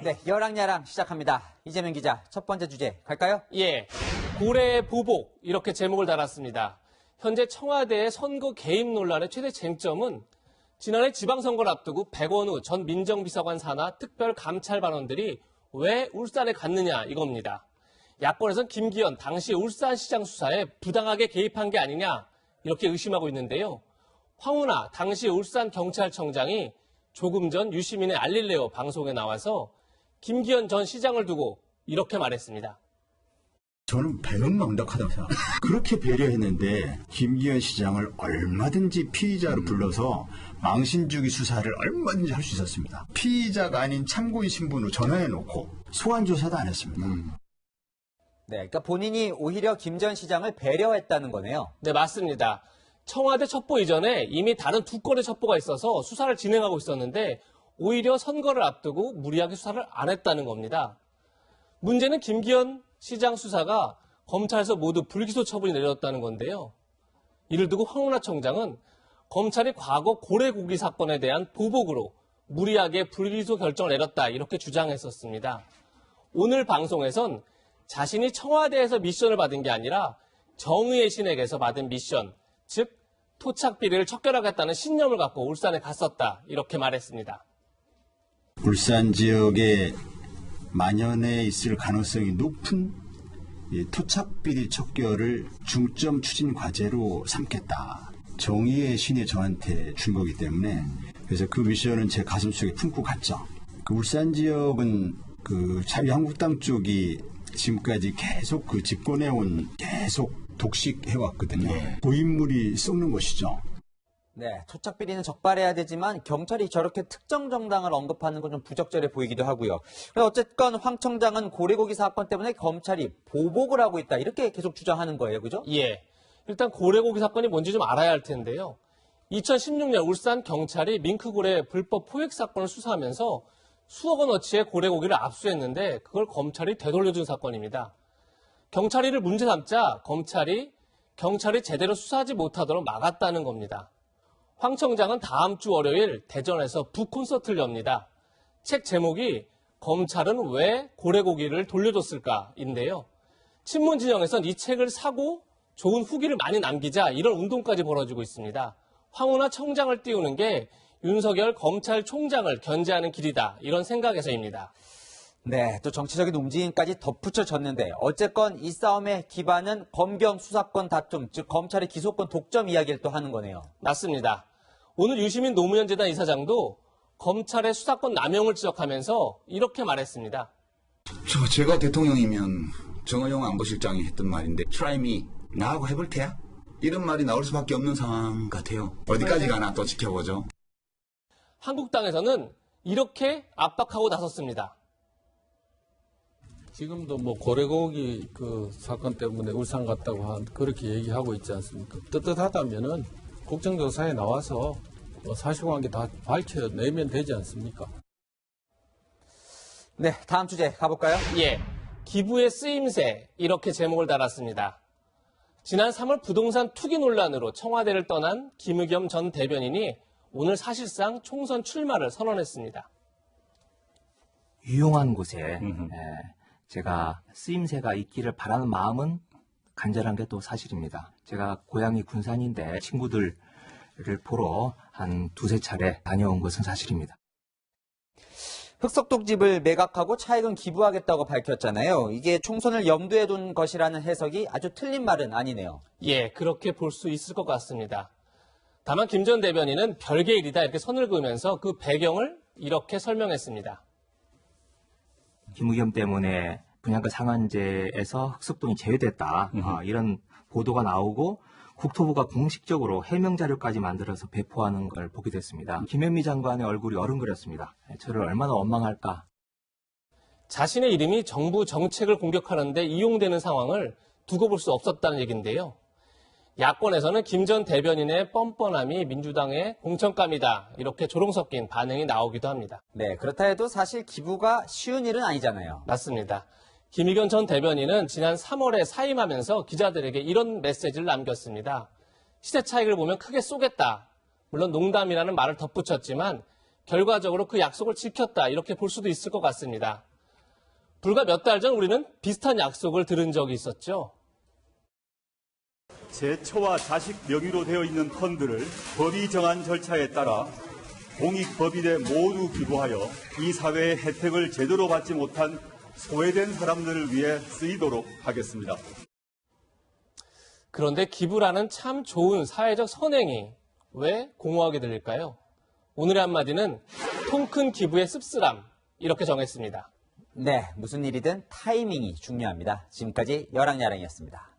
네, 여랑야랑 시작합니다. 이재명 기자, 첫 번째 주제 갈까요? 예, 고래 보복 이렇게 제목을 달았습니다. 현재 청와대의 선거 개입 논란의 최대 쟁점은 지난해 지방선거를 앞두고 백원우 전 민정비서관 산하 특별감찰반원들이 왜 울산에 갔느냐 이겁니다. 야권에선 김기현 당시 울산시장 수사에 부당하게 개입한 게 아니냐 이렇게 의심하고 있는데요. 황운하 당시 울산경찰청장이 조금 전 유시민의 알릴레오 방송에 나와서 김기현 전 시장을 두고 이렇게 말했습니다. 저는 배은망덕하다고 생각합니다. 그렇게 배려했는데 김기현 시장을 얼마든지 피의자로 불러서 망신주기 수사를 얼마든지 할 수 있었습니다. 피의자가 아닌 참고인 신분으로 전화해놓고 소환조사도 안 했습니다. 네, 그러니까 본인이 오히려 김 전 시장을 배려했다는 거네요. 네, 맞습니다. 청와대 첩보 이전에 이미 다른 두 건의 첩보가 있어서 수사를 진행하고 있었는데 오히려 선거를 앞두고 무리하게 수사를 안 했다는 겁니다. 문제는 김기현 시장 수사가 검찰에서 모두 불기소 처분이 내려졌다는 건데요. 이를 두고 황운하 청장은 검찰이 과거 고래고기 사건에 대한 보복으로 무리하게 불기소 결정을 내렸다 이렇게 주장했었습니다. 오늘 방송에선 자신이 청와대에서 미션을 받은 게 아니라 정의의 신에게서 받은 미션, 즉 토착 비리를 척결하겠다는 신념을 갖고 울산에 갔었다 이렇게 말했습니다. 울산 지역에 만연해 있을 가능성이 높은 토착비리 척결을 중점 추진 과제로 삼겠다. 정의의 신이 저한테 준 거기 때문에 그래서 그 미션은 제 가슴속에 품고 갔죠. 그 울산 지역은 그 자유한국당 쪽이 지금까지 계속 그 집권해온 계속 독식해왔거든요. 고인물이 썩는 것이죠. 네, 토착 비리는 적발해야 되지만 경찰이 저렇게 특정 정당을 언급하는 건 좀 부적절해 보이기도 하고요. 어쨌건 황 청장은 고래고기 사건 때문에 검찰이 보복을 하고 있다 이렇게 계속 주장하는 거예요, 그죠? 예, 일단 고래고기 사건이 뭔지 좀 알아야 할 텐데요. 2016년 울산 경찰이 밍크고래 불법 포획 사건을 수사하면서 수억 원어치의 고래고기를 압수했는데 그걸 검찰이 되돌려준 사건입니다. 경찰이 이를 문제 삼자 경찰이 제대로 수사하지 못하도록 막았다는 겁니다. 황 청장은 다음 주 월요일 대전에서 북콘서트를 엽니다. 책 제목이 검찰은 왜 고래고기를 돌려줬을까인데요. 친문 진영에선 이 책을 사고 좋은 후기를 많이 남기자 이런 운동까지 벌어지고 있습니다. 황운하 청장을 띄우는 게 윤석열 검찰총장을 견제하는 길이다 이런 생각에서입니다. 네, 또 정치적인 움직임까지 덧붙여졌는데 어쨌건 이 싸움의 기반은 검경 수사권 다툼, 즉 검찰의 기소권 독점 이야기를 또 하는 거네요. 맞습니다. 오늘 유시민 노무현 재단 이사장도 검찰의 수사권 남용을 지적하면서 이렇게 말했습니다. 제가 대통령이면 정의용 안보실장이 했던 말인데 Try me, 나하고 해볼 테야? 이런 말이 나올 수밖에 없는 상황 같아요. 어디까지 가나 또 지켜보죠. 한국당에서는 이렇게 압박하고 나섰습니다. 지금도 뭐 고래고기 그 사건 때문에 울산 갔다고 그렇게 얘기하고 있지 않습니까? 떳떳하다면은 국정조사에 나와서 사실관계 다 밝혀내면 되지 않습니까? 네, 다음 주제 가볼까요? 예, 기부의 쓰임새 이렇게 제목을 달았습니다. 지난 3월 부동산 투기 논란으로 청와대를 떠난 김의겸 전 대변인이 오늘 사실상 총선 출마를 선언했습니다. 유용한 곳에 제가 쓰임새가 있기를 바라는 마음은 간절한 게 또 사실입니다. 제가 고향이 군산인데 친구들을 보러 한 두세 차례 다녀온 것은 사실입니다. 흑석독집을 매각하고 차익은 기부하겠다고 밝혔잖아요. 이게 총선을 염두에 둔 것이라는 해석이 아주 틀린 말은 아니네요. 예, 그렇게 볼 수 있을 것 같습니다. 다만 김 전 대변인은 별개의 일이다 이렇게 선을 그으면서 그 배경을 이렇게 설명했습니다. 김의겸 때문에 분양가 상한제에서 흑석동이 제외됐다. 이런 보도가 나오고 국토부가 공식적으로 해명 자료까지 만들어서 배포하는 걸 보게 됐습니다. 김현미 장관의 얼굴이 어른거렸습니다. 저를 얼마나 원망할까. 자신의 이름이 정부 정책을 공격하는 데 이용되는 상황을 두고 볼 수 없었다는 얘기인데요. 야권에서는 김 전 대변인의 뻔뻔함이 민주당의 공천감이다. 이렇게 조롱 섞인 반응이 나오기도 합니다. 네, 그렇다 해도 사실 기부가 쉬운 일은 아니잖아요. 맞습니다. 김의겸 전 대변인은 지난 3월에 사임하면서 기자들에게 이런 메시지를 남겼습니다. 시세 차익을 보면 크게 쏘겠다. 물론 농담이라는 말을 덧붙였지만 결과적으로 그 약속을 지켰다 이렇게 볼 수도 있을 것 같습니다. 불과 몇 달 전 우리는 비슷한 약속을 들은 적이 있었죠. 제 처와 자식 명의로 되어 있는 펀드를 법이 정한 절차에 따라 공익법인에 모두 기부하여 이 사회의 혜택을 제대로 받지 못한 소외된 사람들을 위해 쓰이도록 하겠습니다. 그런데 기부라는 참 좋은 사회적 선행이 왜 공허하게 들릴까요? 오늘의 한마디는 통 큰 기부의 씁쓸함 이렇게 정했습니다. 네, 무슨 일이든 타이밍이 중요합니다. 지금까지 여랑야랑이었습니다.